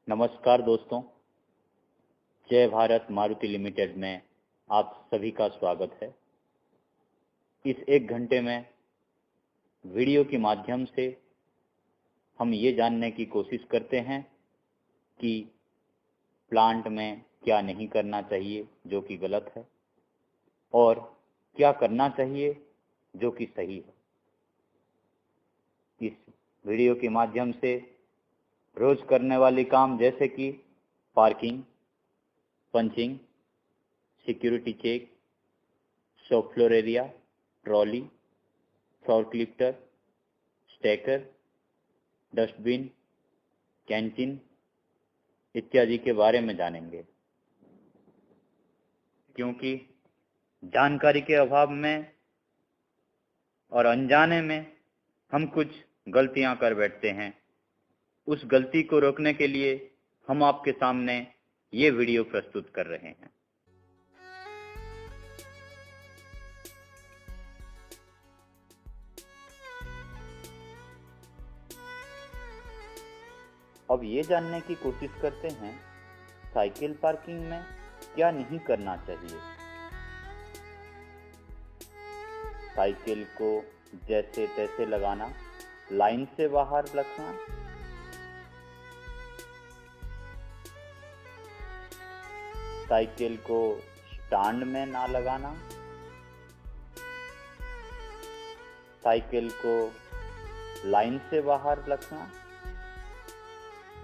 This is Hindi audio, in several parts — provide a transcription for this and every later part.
नमस्कार दोस्तों, जय भारत मारुति लिमिटेड में आप सभी का स्वागत है। इस 1 घंटे में वीडियो के माध्यम से हम ये जानने की कोशिश करते हैं कि प्लांट में क्या नहीं करना चाहिए जो कि गलत है और क्या करना चाहिए जो कि सही है। इस वीडियो के माध्यम से रोज करने वाली काम जैसे कि parking, punching, security check, shop floor area, trolley, forklifter, stacker, dustbin, canteen इत्यादि के बारे में जानेंगे। क्योंकि जानकारी के अभाव में और अनजाने में हम कुछ गलतियां कर बैठते हैं। उस गलती को रोकने के लिए हम आपके सामने ये वीडियो प्रस्तुत कर रहे हैं। अब ये जानने की कोशिश करते हैं साइकिल पार्किंग में क्या नहीं करना चाहिए। साइकिल को जैसे तैसे लगाना, लाइन से बाहर रखना, साइकिल को स्टैंड में ना लगाना, साइकिल को लाइन से बाहर रखना,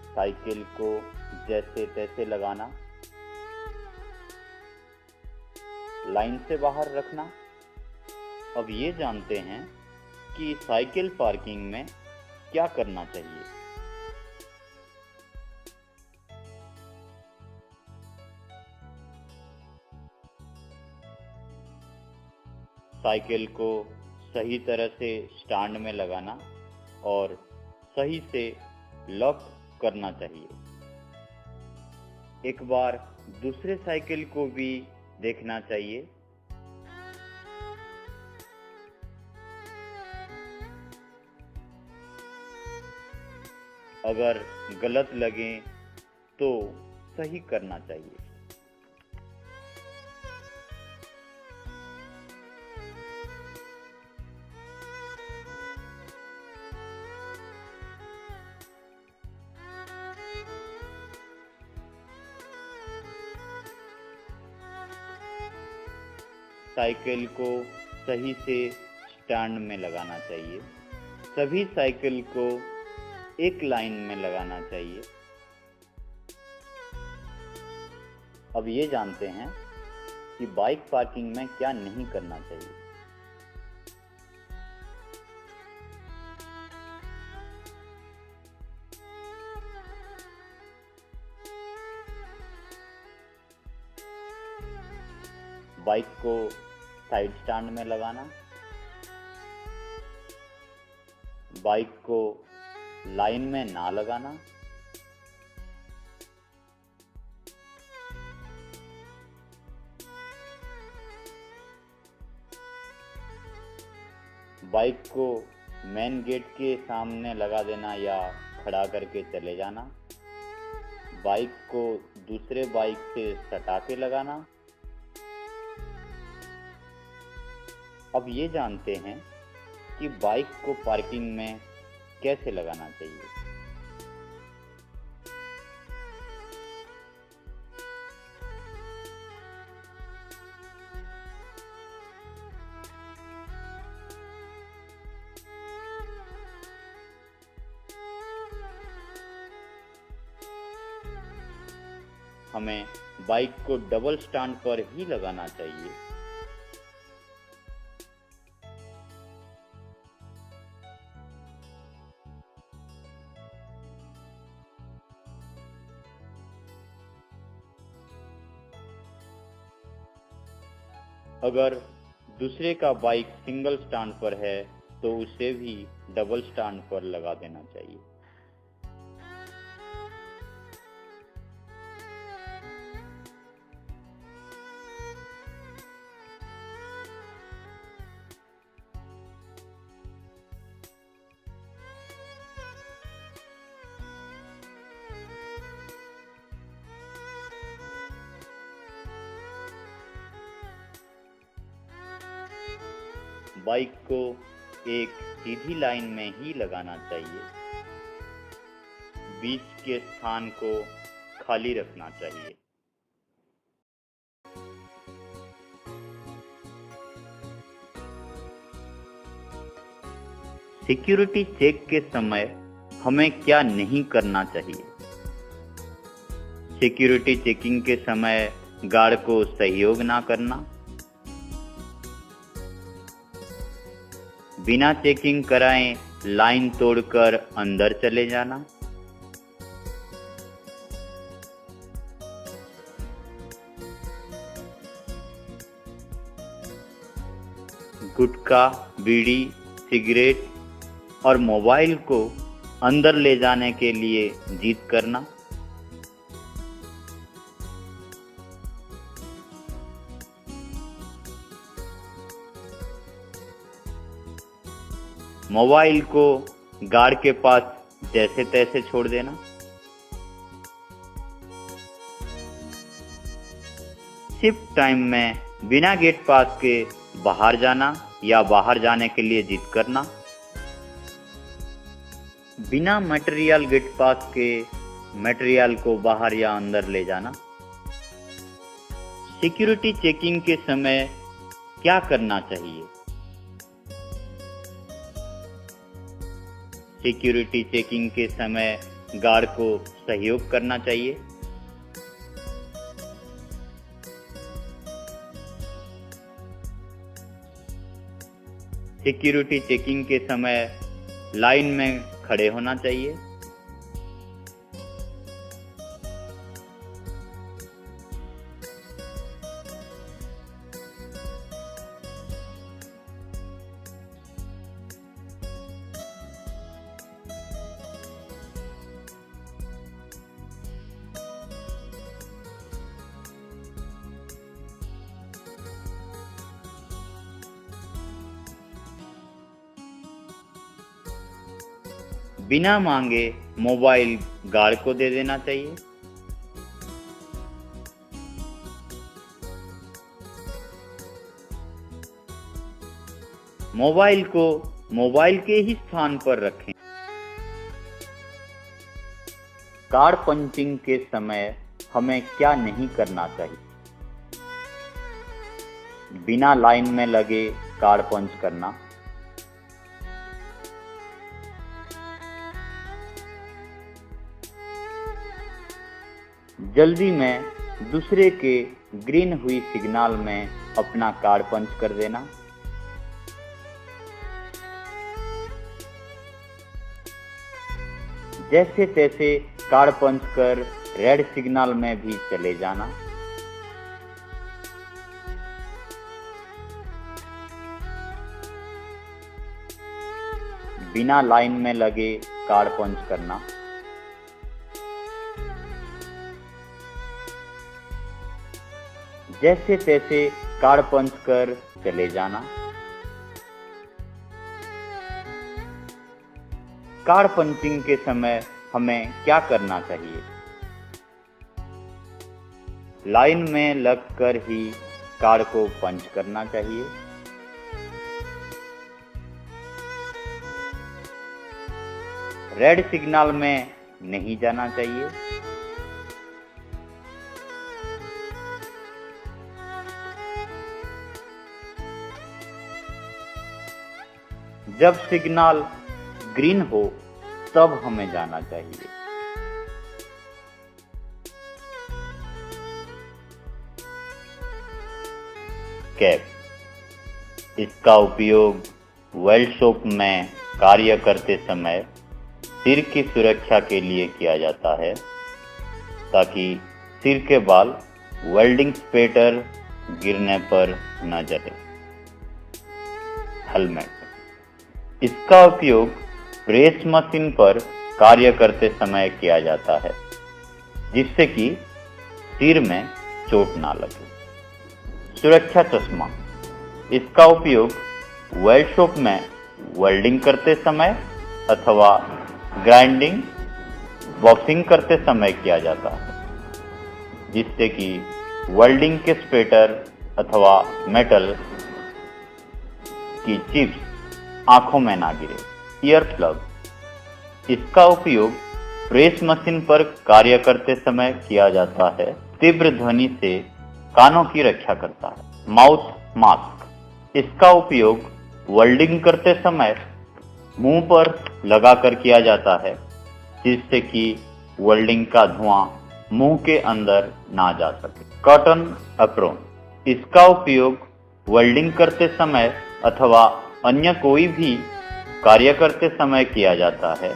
साइकिल को जैसे तैसे लगाना, लाइन से बाहर रखना। अब ये जानते हैं कि साइकिल पार्किंग में क्या करना चाहिए। साइकिल को सही तरह से स्टैंड में लगाना और सही से लॉक करना चाहिए। एक बार दूसरे साइकिल को भी देखना चाहिए। अगर गलत लगे तो सही करना चाहिए। साइकिल को सही से स्टैंड में लगाना चाहिए। सभी साइकिल को एक लाइन में लगाना चाहिए। अब ये जानते हैं कि बाइक पार्किंग में क्या नहीं करना चाहिए। बाइक को साइड स्टैंड में लगाना, बाइक को लाइन में ना लगाना, बाइक को मेन गेट के सामने लगा देना या खड़ा करके चले जाना, बाइक को दूसरे बाइक से सटा के लगाना। अब ये जानते हैं कि बाइक को पार्किंग में कैसे लगाना चाहिए। हमें बाइक को डबल स्टैंड पर ही लगाना चाहिए। अगर दूसरे का बाइक सिंगल स्टैंड पर है तो उसे भी डबल स्टैंड पर लगा देना चाहिए। बाइक को एक सीधी लाइन में ही लगाना चाहिए। बीच के स्थान को खाली रखना चाहिए। सिक्योरिटी चेक के समय हमें क्या नहीं करना चाहिए? सिक्योरिटी चेकिंग के समय गार्ड को सहयोग ना करना, बिना चेकिंग कराए लाइन तोड़कर अंदर चले जाना, गुटखा, बीड़ी, सिगरेट और मोबाइल को अंदर ले जाने के लिए जिद करना, मोबाइल को गार्ड के पास जैसे तैसे छोड़ देना, शिफ्ट टाइम में बिना गेट पास के बाहर जाना या बाहर जाने के लिए जिद करना, बिना मटेरियल गेट पास के मटेरियल को बाहर या अंदर ले जाना। सिक्योरिटी चेकिंग के समय क्या करना चाहिए? सिक्योरिटी चेकिंग के समय गार्ड को सहयोग करना चाहिए। सिक्योरिटी चेकिंग के समय लाइन में खड़े होना चाहिए। बिना मांगे मोबाइल गार्ड को दे देना चाहिए। मोबाइल को मोबाइल के ही स्थान पर रखें। कार्ड पंचिंग के समय हमें क्या नहीं करना चाहिए? बिना लाइन में लगे कार्ड पंच करना, जल्दी में दूसरे के ग्रीन हुई सिग्नल में अपना कार्ड पंच कर देना, जैसे तैसे कार्ड पंच कर रेड सिग्नल में भी चले जाना, बिना लाइन में लगे कार्ड पंच करना, जैसे तैसे कार्ड पंच कर चले जाना। कार्ड पंचिंग के समय हमें क्या करना चाहिए? लाइन में लगकर ही कार्ड को पंच करना चाहिए। रेड सिग्नल में नहीं जाना चाहिए। जब सिग्नल ग्रीन हो तब हमें जाना चाहिए। कैप, इसका उपयोग वेल्ड शॉप में कार्य करते समय सिर की सुरक्षा के लिए किया जाता है ताकि सिर के बाल वेल्डिंग स्पेटर गिरने पर न जले। हेलमेट, इसका उपयोग प्रेस मशीन पर कार्य करते समय किया जाता है जिससे कि सिर में चोट ना लगे। सुरक्षा चश्मा, इसका उपयोग वेल्ड शॉप में वेल्डिंग करते समय अथवा ग्राइंडिंग, बॉक्सिंग करते समय किया जाता है जिससे कि वेल्डिंग के स्पेटर अथवा मेटल कि चिप्स आंखों में ना गिरे। ईयर प्लग, इसका उपयोग प्रेस मशीन पर कार्य करते समय किया जाता है। तीव्र ध्वनि से कानों की रक्षा करता है। माउथ मास्क, इसका उपयोग वेल्डिंग करते समय मुंह पर लगाकर किया जाता है, जिससे कि वेल्डिंग का धुआं मुंह के अंदर ना जा सके। कॉटन एप्रॉन, इसका उपयोग वेल्डिंग करते समय अथवा अन्य कोई भी कार्य करते समय किया जाता है,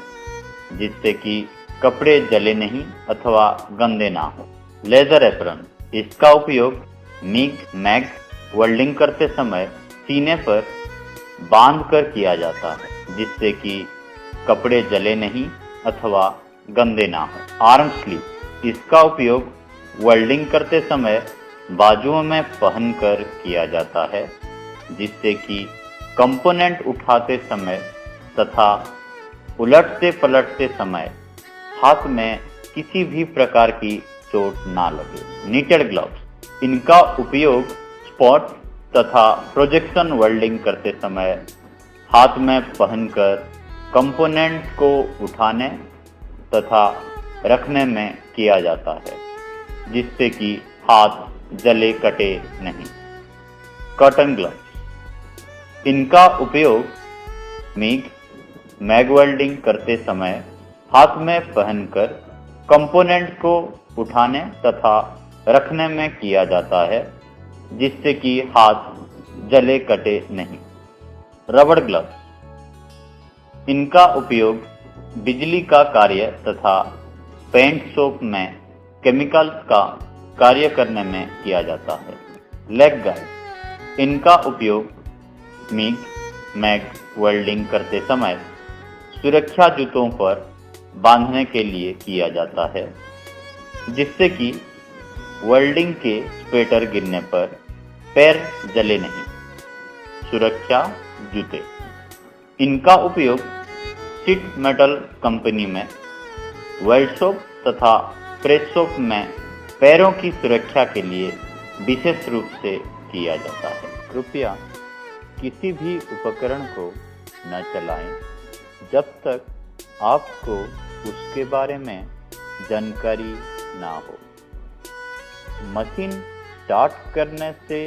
जिससे कि कपड़े जले नहीं अथवा गंदे ना हो। लेदर एप्रॉन, इसका उपयोग मैग वेल्डिंग करते समय सीने पर बांध कर किया जाता है, जिससे कि कपड़े जले नहीं अथवा गंदे ना हो। आर्म स्लीव, इसका उपयोग वेल्डिंग करते समय बाजुओं में पहनकर किया जाता है, जिससे कि कंपोनेंट उठाते समय तथा उलटते पलटते समय हाथ में किसी भी प्रकार की चोट ना लगे। निटेड ग्लव्स, इनका उपयोग स्पॉट तथा प्रोजेक्शन वेल्डिंग करते समय हाथ में पहनकर कंपोनेंट को उठाने तथा रखने में किया जाता है, जिससे कि हाथ जले कटे नहीं। कॉटन ग्लव्स, इनका उपयोग मैग वेल्डिंग करते समय हाथ में पहनकर कंपोनेंट को उठाने तथा रखने में किया जाता है, जिससे कि हाथ जले कटे नहीं। रबड़ ग्लव्स, इनका उपयोग बिजली का कार्य तथा पेंट शॉप में केमिकल्स का कार्य करने में किया जाता है। लेग गार्ड, इनका उपयोग मैग वेल्डिंग करते समय सुरक्षा जूतों पर बांधने के लिए किया जाता है, जिससे कि वेल्डिंग के स्पेटर गिरने पर पैर जले नहीं। सुरक्षा जूते, इनका उपयोग शीट मेटल कंपनी में वेल्ड शॉप तथा प्रेस शॉप में पैरों की सुरक्षा के लिए विशेष रूप से किया जाता है। कृपया किसी भी उपकरण को न चलाएं जब तक आपको उसके बारे में जानकारी ना हो। मशीन स्टार्ट करने से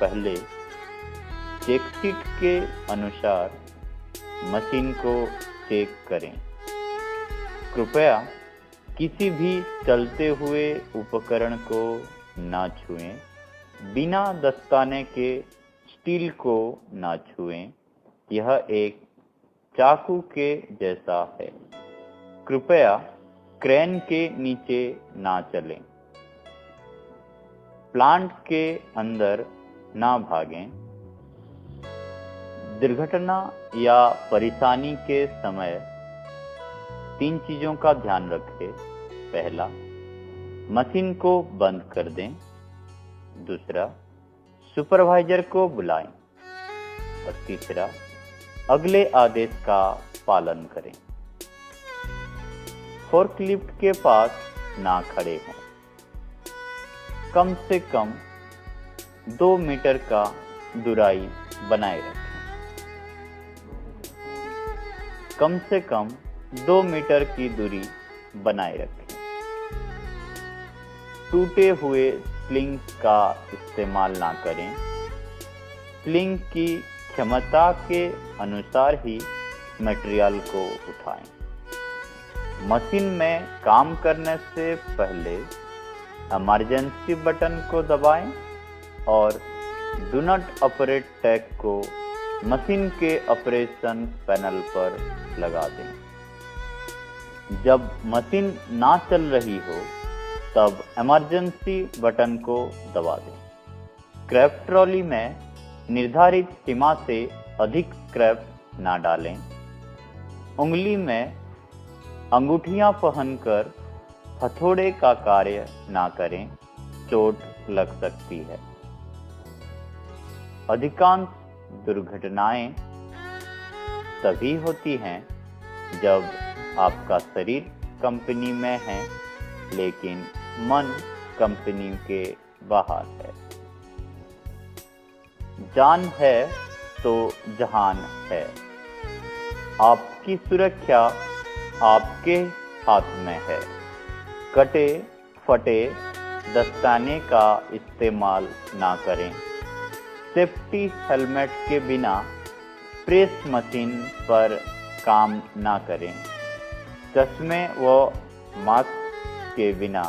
पहले चेकशीट के अनुसार मशीन को चेक करें। कृपया किसी भी चलते हुए उपकरण को ना छुएं। बिना दस्ताने के स्टील को ना छुएं, यह एक चाकू के जैसा है। कृपया क्रेन के नीचे ना चलें। प्लांट के अंदर ना भागें। दुर्घटना या परेशानी के समय 3 चीजों का ध्यान रखें। पहला, मशीन को बंद कर दें। दूसरा, सुपरवाइजर को बुलाएं। और तीसरा, अगले आदेश का पालन करें। फोर्कलिफ्ट के पास ना खड़े हों। कम से कम 2 मीटर का दूरी बनाए रखें। कम से कम 2 मीटर की दूरी बनाए रखें। टूटे हुए स्लिंग का इस्तेमाल ना करें। स्लिंग की क्षमता के अनुसार ही मटेरियल को उठाएं। मशीन में काम करने से पहले इमरजेंसी बटन को दबाएं और डू नॉट ऑपरेट टैग को मशीन के ऑपरेशन पैनल पर लगा दें। जब मशीन ना चल रही हो तब इमरजेंसी बटन को दबा दें। स्क्रैप ट्रॉली में निर्धारित सीमा से अधिक स्क्रैप ना डालें। उंगली में अंगूठियां पहनकर हथौड़े का कार्य ना करें, चोट लग सकती है। अधिकांश दुर्घटनाएं तभी होती हैं जब आपका शरीर कंपनी में है लेकिन मन कंपनी के बाहर है। जान है तो जहान है। आपकी सुरक्षा आपके हाथ में है। कटे फटे दस्ताने का इस्तेमाल ना करें। सेफ्टी हेलमेट के बिना प्रेस मशीन पर काम ना करें। चश्मे व मास्क के बिना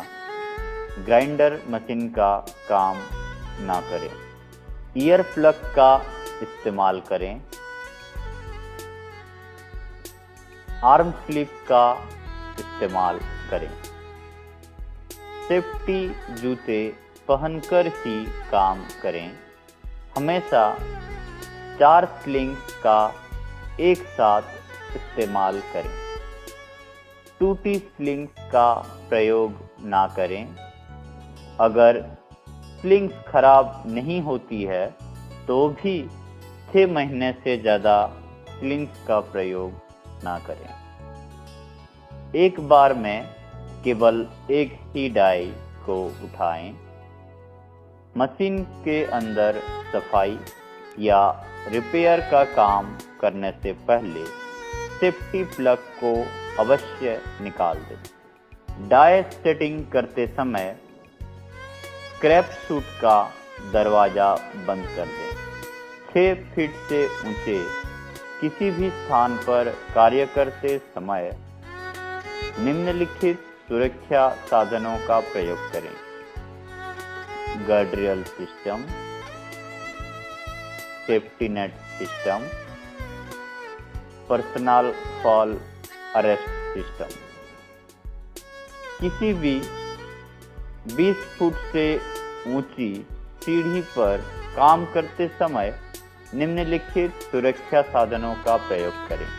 ग्राइंडर मशीन का काम ना करें। ईयर प्लग का इस्तेमाल करें। आर्म स्लिप का इस्तेमाल करें। सेफ्टी जूते पहनकर ही काम करें। हमेशा 4 स्लिंग्स का एक साथ इस्तेमाल करें। टूटी स्लिंग्स का प्रयोग ना करें। अगर स्लिंग्स खराब नहीं होती है तो भी 6 महीने से ज़्यादा स्लिंग्स का प्रयोग ना करें। एक बार में केवल एक ही डाई को उठाएं। मशीन के अंदर सफाई या रिपेयर का काम करने से पहले सेफ्टी प्लग को अवश्य निकाल दें। डाई सेटिंग करते समय स्क्रैप सूट का दरवाजा बंद कर दें। 6 फीट से ऊंचे किसी भी स्थान पर कार्य करते समय निम्नलिखित सुरक्षा साधनों का प्रयोग करें। Guardrail system, safety net system, personal fall arrest system. किसी भी 20 फुट से ऊंची सीढ़ी पर काम करते समय निम्नलिखित सुरक्षा साधनों का प्रयोग करें।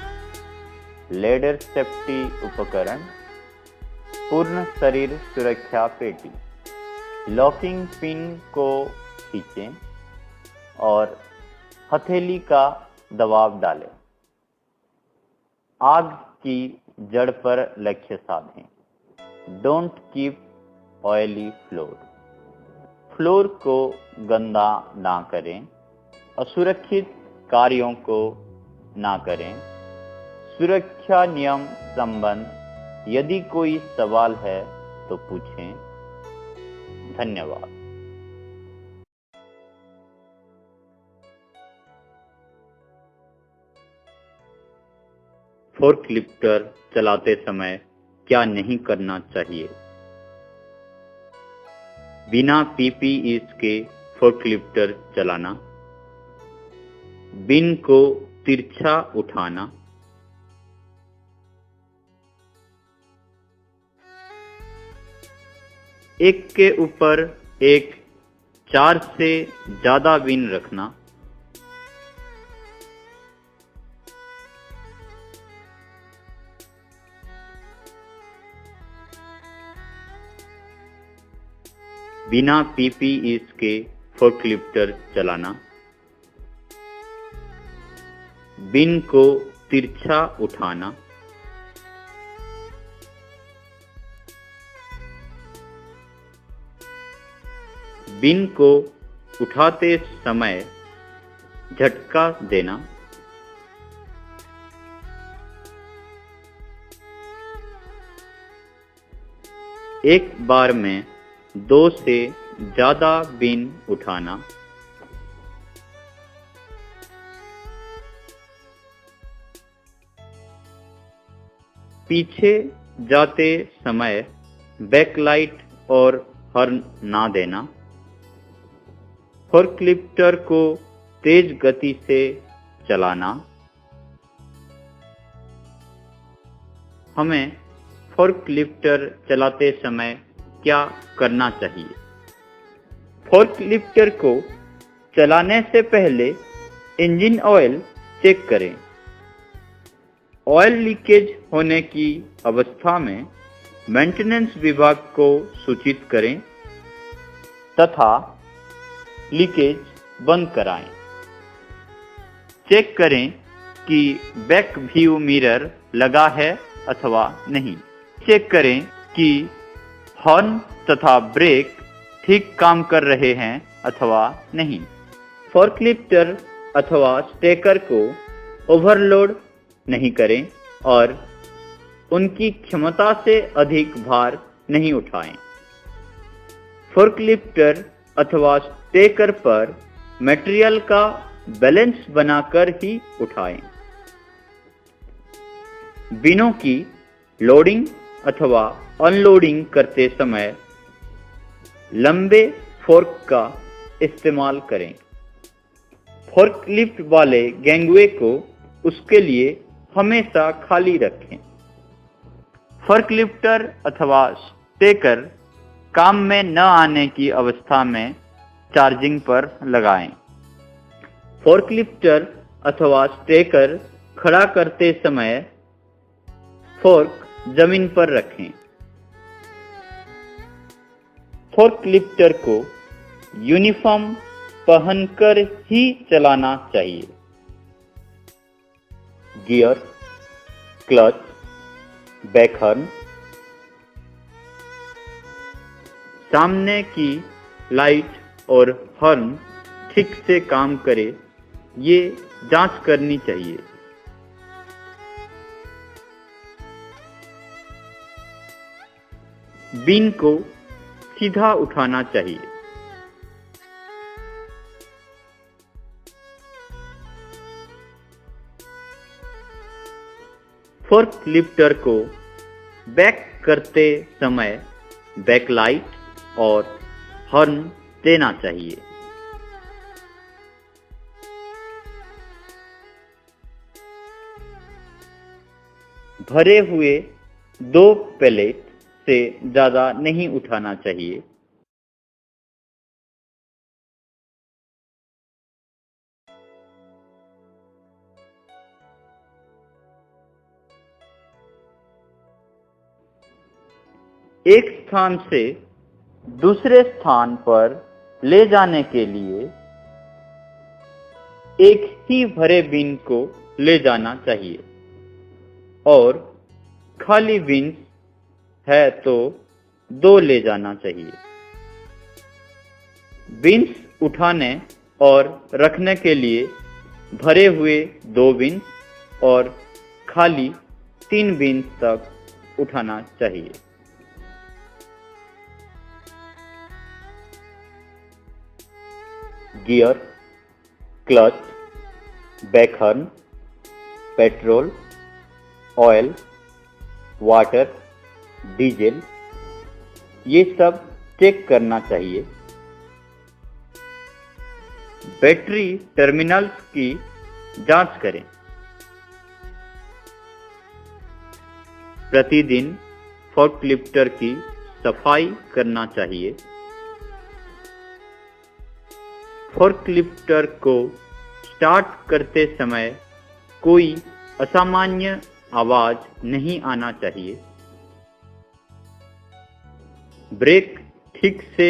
लेडर सेफ्टी उपकरण, पूर्ण शरीर सुरक्षा पेटी, लॉकिंग पिन को खींचें और हथेली का दबाव डालें। आग की जड़ पर लक्ष्य साधें। Don't keep oily floor. Floor को गंदा ना करें। असुरक्षित कार्यों को ना करें। सुरक्षा नियम संबंध यदि कोई सवाल है तो पूछें। धन्यवाद। फोर्कलिफ्टर चलाते समय क्या नहीं करना चाहिए? बिना पीपीईज के फोर्कलिफ्टर चलाना, बिन को तिरछा उठाना, एक के ऊपर एक 4 से ज्यादा बिन रखना, बिना पीपीईज के फोर्कलिफ्टर चलाना, बिन को तिरछा उठाना, बिन को उठाते समय झटका देना, एक बार में 2 से ज्यादा बिन उठाना, पीछे जाते समय बैकलाइट और हॉर्न ना देना, फोर्कलिफ्टर को तेज गति से चलाना। हमें फोर्कलिफ्टर चलाते समय क्या करना चाहिए? फोर्कलिफ्टर को चलाने से पहले इंजन ऑयल चेक करें। ऑयल लीकेज होने की अवस्था में मेंटेनेंस विभाग को सूचित करें तथा लीकेज बंद कराएं। चेक करें कि बैक व्यू मिरर लगा है अथवा नहीं। चेक करें कि हॉर्न तथा ब्रेक ठीक काम कर रहे हैं अथवा नहीं। फोर्कलिफ्टर अथवा स्टेकर को ओवरलोड नहीं करें और उनकी क्षमता से अधिक भार नहीं उठाएं। फोर्कलिफ्टर अथवा स्टेकर पर मटेरियल का बैलेंस बनाकर ही उठाएं। बीनों की लोडिंग अथवा अनलोडिंग करते समय लंबे फोर्क का इस्तेमाल करें। फोर्कलिफ्ट वाले गैंगवे को उसके लिए हमेशा खाली रखें। फोर्कलिफ्टर अथवा स्टेकर काम में न आने की अवस्था में चार्जिंग पर लगाएं। फोर्कलिफ्टर अथवा स्टेकर खड़ा करते समय फोर्क जमीन पर रखें। फोर्कलिफ्टर को यूनिफॉर्म पहनकर ही चलाना चाहिए। गियर, क्लच, बैकहॉर्न, सामने की लाइट और हॉर्न ठीक से काम करे, ये जांच करनी चाहिए। बीन को सीधा उठाना चाहिए। फोर्कलिफ्टर को बैक करते समय बैकलाइट और हॉर्न देना चाहिए। भरे हुए 2 पैलेट से ज्यादा नहीं उठाना चाहिए। एक स्थान से दूसरे स्थान पर ले जाने के लिए एक ही भरे बीन को ले जाना चाहिए और खाली बीन है तो 2 ले जाना चाहिए। बीन्स उठाने और रखने के लिए भरे हुए 2 बीन्स और खाली 3 बीन्स तक उठाना चाहिए। Gear, clutch, back horn, petrol, oil, water, diesel, ये सब चेक करना चाहिए। बैटरी टर्मिनल्स की जांच करें। प्रतिदिन फोर्कलिफ्टर की सफाई करना चाहिए। फोर्कलिफ्टर को स्टार्ट करते समय कोई असामान्य आवाज नहीं आना चाहिए। ब्रेक ठीक से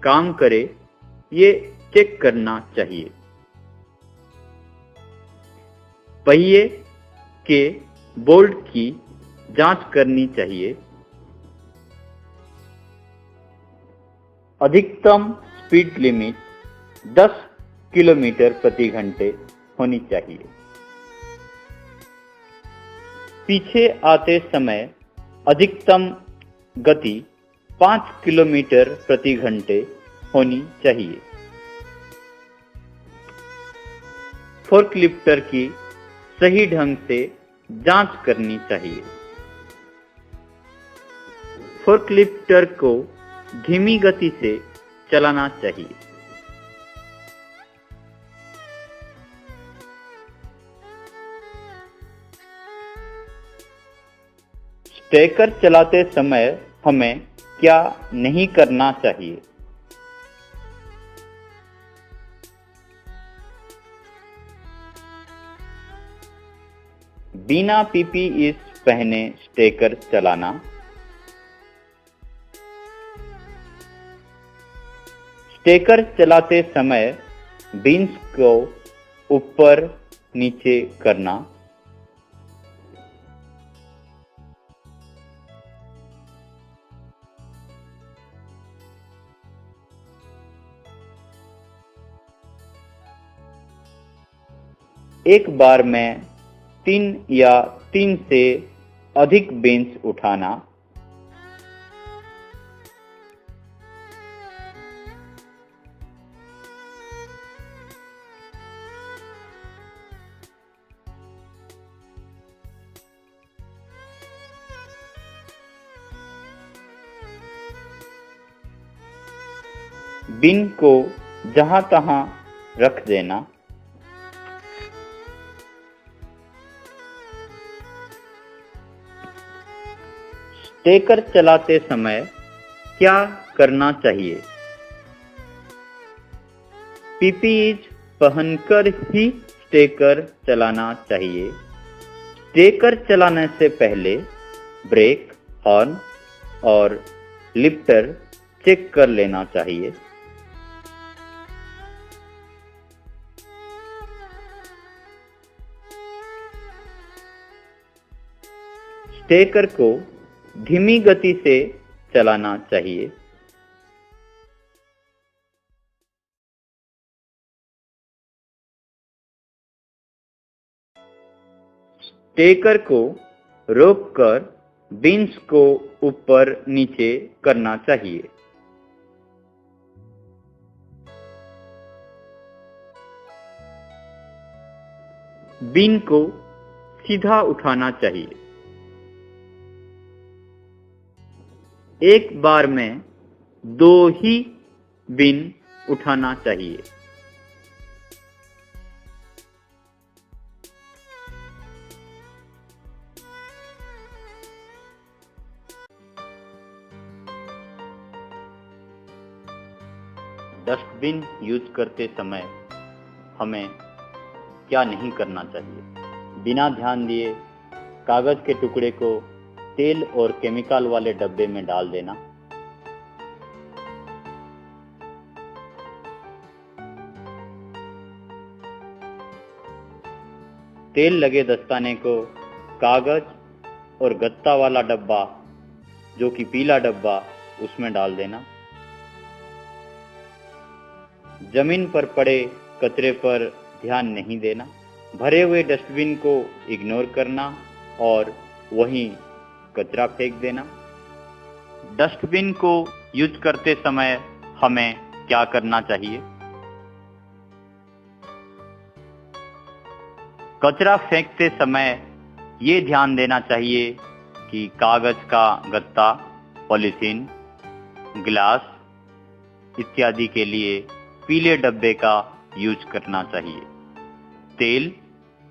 काम करे, ये चेक करना चाहिए। पहिए के बोल्ट की जांच करनी चाहिए। अधिकतम स्पीड लिमिट 10 किलोमीटर प्रति घंटे होनी चाहिए। पीछे आते समय अधिकतम गति 5 किलोमीटर प्रति घंटे होनी चाहिए। फोर्कलिफ्टर की सही ढंग से जांच करनी चाहिए। फोर्कलिफ्टर को धीमी गति से चलाना चाहिए। स्टेकर चलाते समय हमें क्या नहीं करना चाहिए? बिना पीपीई पहने स्टेकर चलाना, स्टेकर चलाते समय बीन्स को ऊपर नीचे करना, एक बार में 3 या 3 से अधिक बेंच उठाना, बिन को जहां तहां रख देना, स्टेकर चलाते समय क्या करना चाहिए? पीपीईज पहनकर ही स्टेकर चलाना चाहिए। स्टेकर चलाने से पहले ब्रेक, हॉर्न और लिफ्टर चेक कर लेना चाहिए। स्टेकर को धीमी गति से चलाना चाहिए। स्टेकर को रोककर बिन्स को ऊपर नीचे करना चाहिए। बिन को सीधा उठाना चाहिए। एक बार में 2 ही बिन उठाना चाहिए। डस्टबिन यूज करते समय हमें क्या नहीं करना चाहिए? बिना ध्यान दिए कागज के टुकड़े को तेल और केमिकल वाले डब्बे में डाल देना, तेल लगे दस्ताने को कागज और गत्ता वाला डब्बा, जो कि पीला डब्बा, उसमें डाल देना। जमीन पर पड़े कचरे पर ध्यान नहीं देना। भरे हुए डस्टबिन को इग्नोर करना और वहीं कचरा फेंक देना। डस्टबिन को यूज करते समय हमें क्या करना चाहिए? कचरा फेंकते समय ये ध्यान देना चाहिए कि कागज का गत्ता, पॉलीथीन, गिलास इत्यादि के लिए पीले डब्बे का यूज करना चाहिए। तेल,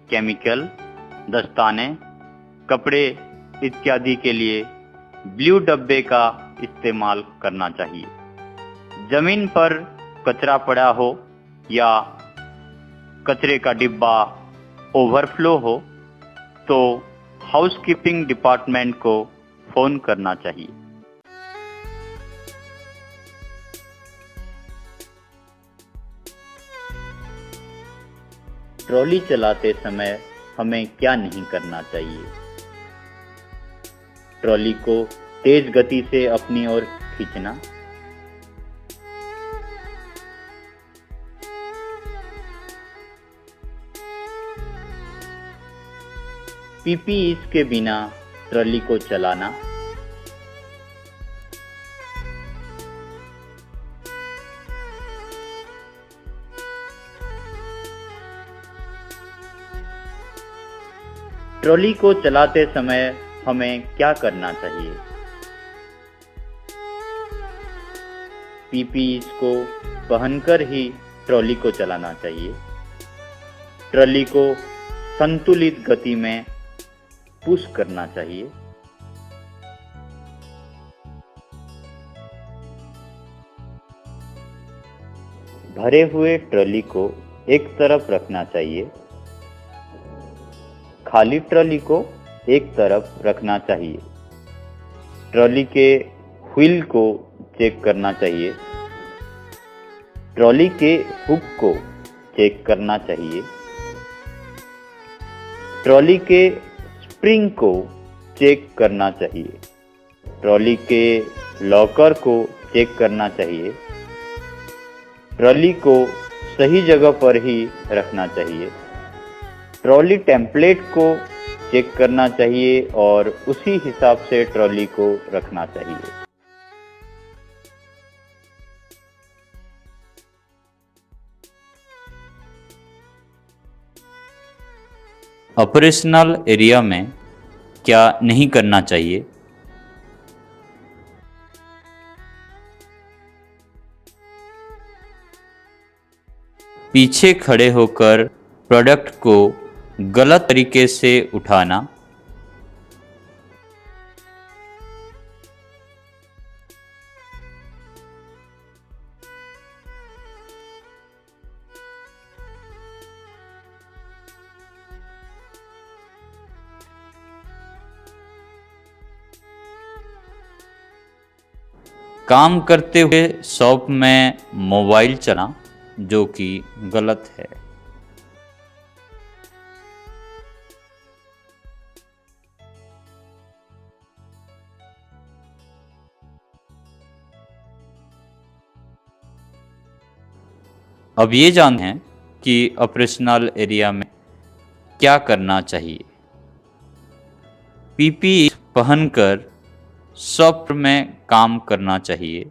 केमिकल, दस्ताने, कपड़े इत्यादि के लिए ब्लू डब्बे का इस्तेमाल करना चाहिए। जमीन पर कचरा पड़ा हो या कचरे का डिब्बा ओवरफ्लो हो तो हाउसकीपिंग डिपार्टमेंट को फोन करना चाहिए। ट्रॉली चलाते समय हमें क्या नहीं करना चाहिए? ट्रॉली को तेज गति से अपनी ओर खींचना, पीपीईज के बिना ट्रॉली को चलाना, ट्रॉली को चलाते समय हमें क्या करना चाहिए? पीपीईज को पहनकर ही ट्रॉली को चलाना चाहिए। ट्रॉली को संतुलित गति में पुश करना चाहिए। भरे हुए ट्रॉली को एक तरफ रखना चाहिए। खाली ट्रॉली को एक तरफ रखना चाहिए। ट्रॉली के व्हील को चेक करना चाहिए। ट्रॉली के हुक को चेक करना चाहिए। ट्रॉली के स्प्रिंग को चेक करना चाहिए। ट्रॉली के लॉकर को चेक करना चाहिए। ट्रॉली को सही जगह पर ही रखना चाहिए। ट्रॉली टेम्पलेट को चेक करना चाहिए और उसी हिसाब से ट्रॉली को रखना चाहिए। ऑपरेशनल एरिया में क्या नहीं करना चाहिए? पीछे खड़े होकर प्रोडक्ट को गलत तरीके से उठाना, काम करते हुए शॉप में मोबाइल चलाना, जो कि गलत है। अब ये जानते हैं कि ऑपरेशनल एरिया में क्या करना चाहिए। पीपीई पहनकर शॉप में काम करना चाहिए।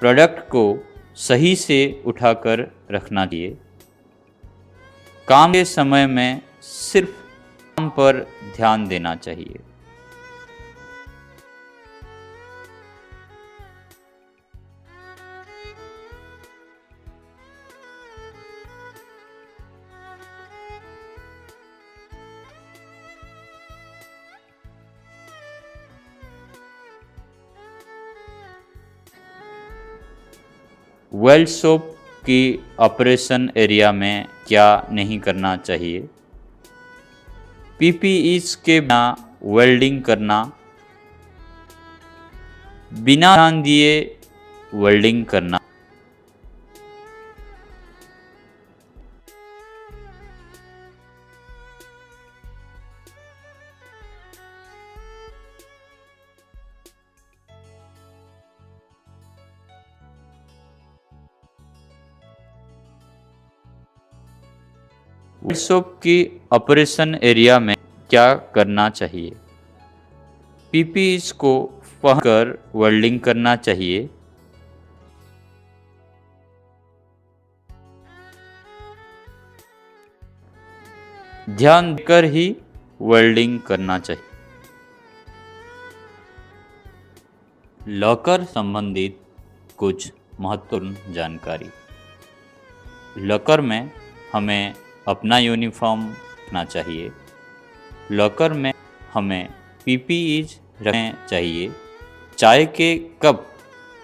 प्रोडक्ट को सही से उठाकर रखना चाहिए। काम के समय में सिर्फ काम पर ध्यान देना चाहिए। वेल्ड शॉप की ऑपरेशन एरिया में क्या नहीं करना चाहिए? पीपीईज के बिना वेल्डिंग करना, बिना ध्यान दिए वेल्डिंग करना, वेल्ड शॉप की ऑपरेशन एरिया में क्या करना चाहिए? पीपीईज को पहनकर वेल्डिंग करना चाहिए। ध्यान देकर ही वेल्डिंग करना चाहिए। लॉकर संबंधित कुछ महत्वपूर्ण जानकारी। लॉकर में हमें अपना यूनिफॉर्म रखना चाहिए। लॉकर में हमें पीपीईज रखने चाहिए। चाय के कप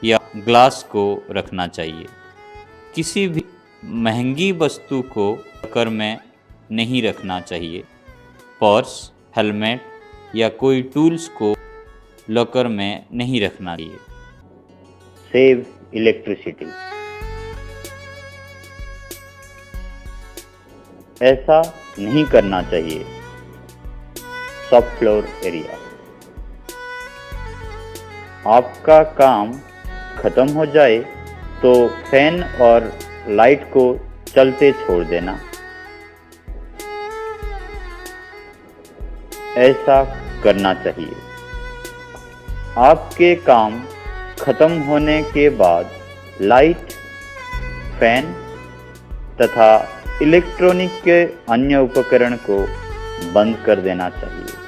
या ग्लास को रखना चाहिए। किसी भी महंगी वस्तु को लॉकर में नहीं रखना चाहिए। पर्स, हेलमेट या कोई टूल्स को लॉकर में नहीं रखना चाहिए। Save electricity. ऐसा नहीं करना चाहिए। Shop floor area. आपका काम खत्म हो जाए तो फैन और लाइट को चलते छोड़ देना। ऐसा करना चाहिए। आपके काम खत्म होने के बाद लाइट, फैन तथा इलेक्ट्रॉनिक के अन्य उपकरण को बंद कर देना चाहिए।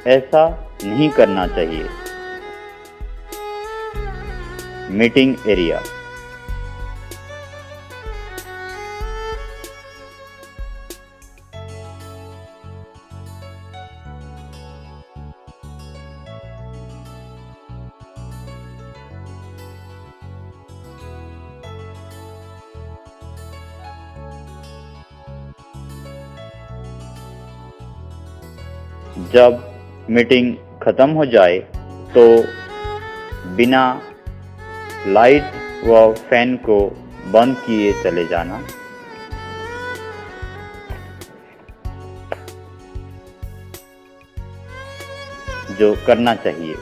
ऐसा नहीं करना चाहिए। Meeting area. जब मीटिंग खत्म हो जाए तो बिना लाइट व फैन को बंद किए चले जाना। जो करना चाहिए।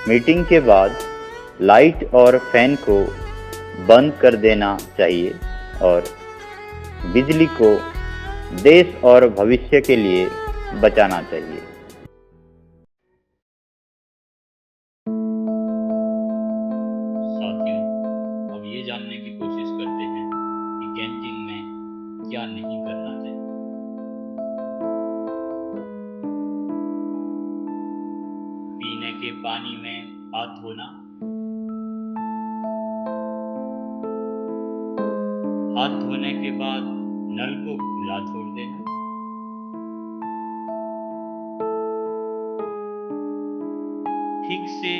मीटिंग के बाद लाइट और फैन को बंद कर देना चाहिए और बिजली को देश और भविष्य के लिए बचाना चाहिए। साथियों, अब ये जानने की कोशिश करते हैं कि कैंटीन में क्या नहीं करना चाहिए। पीने के पानी में हाथ धोना, हाथ धोने के बाद नल को खुला छोड़ देना, ठीक से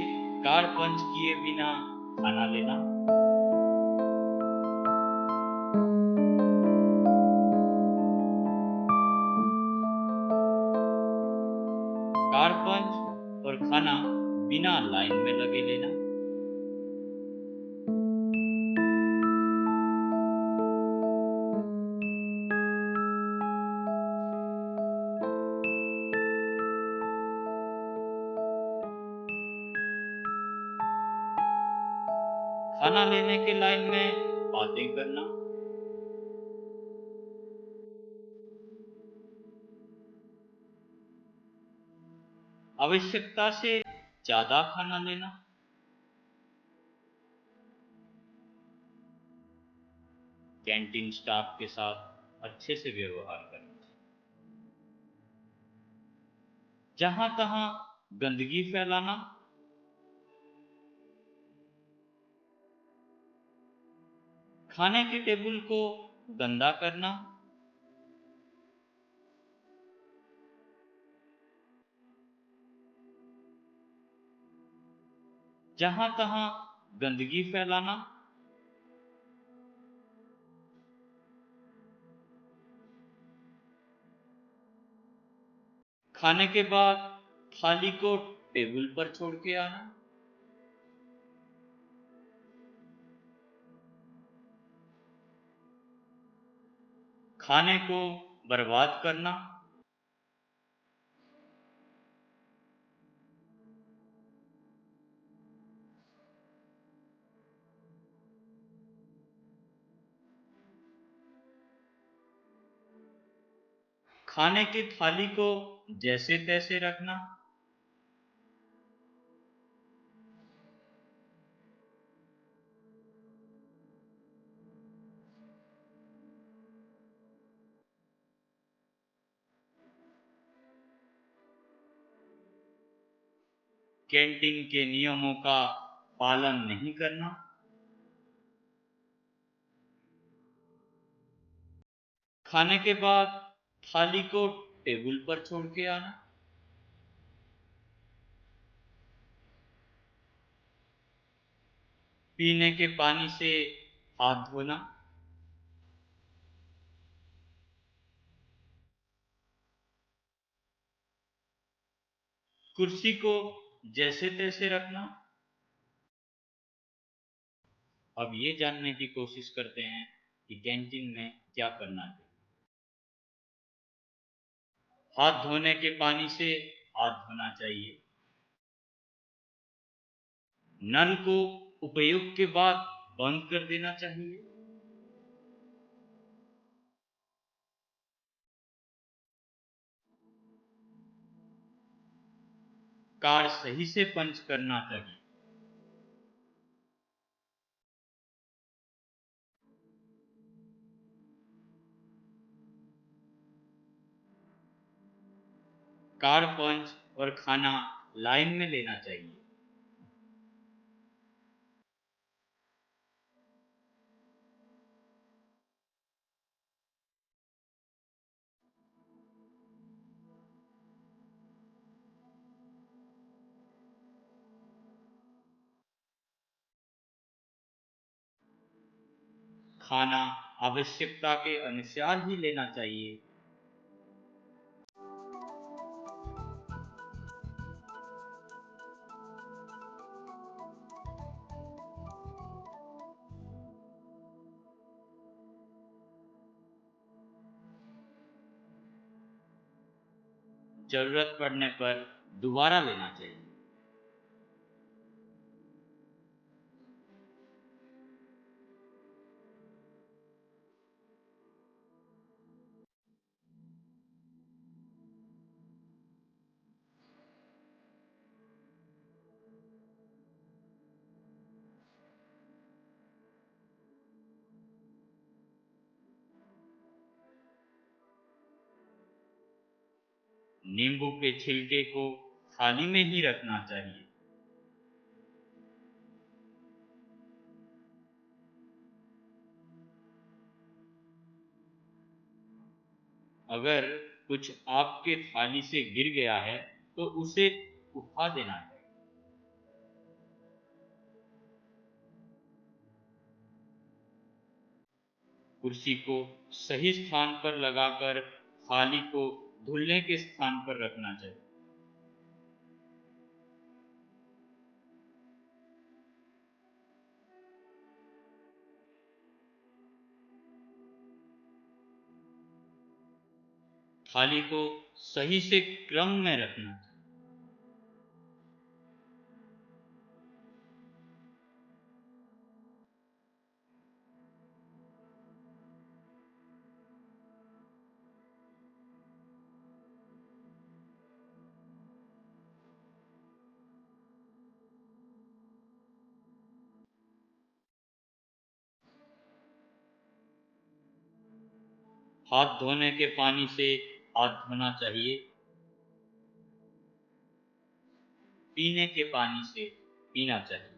कार्ड पंच किए बिना खाना लेना, कार्ड पंच और खाना बिना लाइन में लगे लेना, खाना लेने के लाइन में बातें करना, आवश्यकता से ज्यादा खाना लेना, कैंटीन स्टाफ के साथ अच्छे से व्यवहार करना, जहां तहां गंदगी फैलाना, खाने के टेबल को गंदा करना, जहां तहां गंदगी फैलाना, खाने के बाद थाली को टेबल पर छोड़ के आना, खाने को बर्बाद करना, खाने की थाली को जैसे तैसे रखना, कैंटीन के नियमों का पालन नहीं करना, खाने के बाद थाली को टेबल पर छोड़ के आना, पीने के पानी से हाथ धोना, कुर्सी को जैसे तैसे रखना। अब ये जानने की कोशिश करते हैं कि कैंटीन में क्या करना है। हाथ धोने के पानी से हाथ धोना चाहिए, नल को उपयोग के बाद बंद कर देना चाहिए, कार्ड सही से पंच करना चाहिए, कार्ड पंच और खाना लाइन में लेना चाहिए, खाना आवश्यकता के अनुसार ही लेना चाहिए। जरूरत पड़ने पर दोबारा लेना चाहिए। नींबू के छिलके को थाली में ही रखना चाहिए। अगर कुछ आपके थाली से गिर गया है तो उसे उठा देना है। कुर्सी को सही स्थान पर लगाकर थाली को धुलने के स्थान पर रखना चाहिए। थाली को सही से क्रम में रखना चाहिए। हाथ धोने के पानी से हाथ धोना चाहिए। पीने के पानी से पीना चाहिए।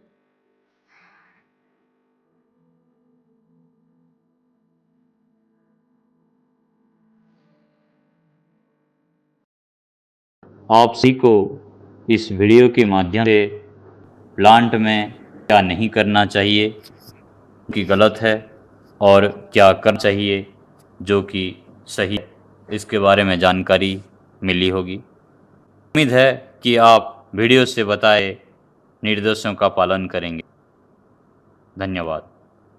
आप सभी को इस वीडियो के माध्यम से प्लांट में क्या नहीं करना चाहिए कि गलत है और क्या करना चाहिए जो कि सही है, इसके बारे में जानकारी मिली होगी। उम्मीद है कि आप वीडियो से बताए निर्देशों का पालन करेंगे। धन्यवाद।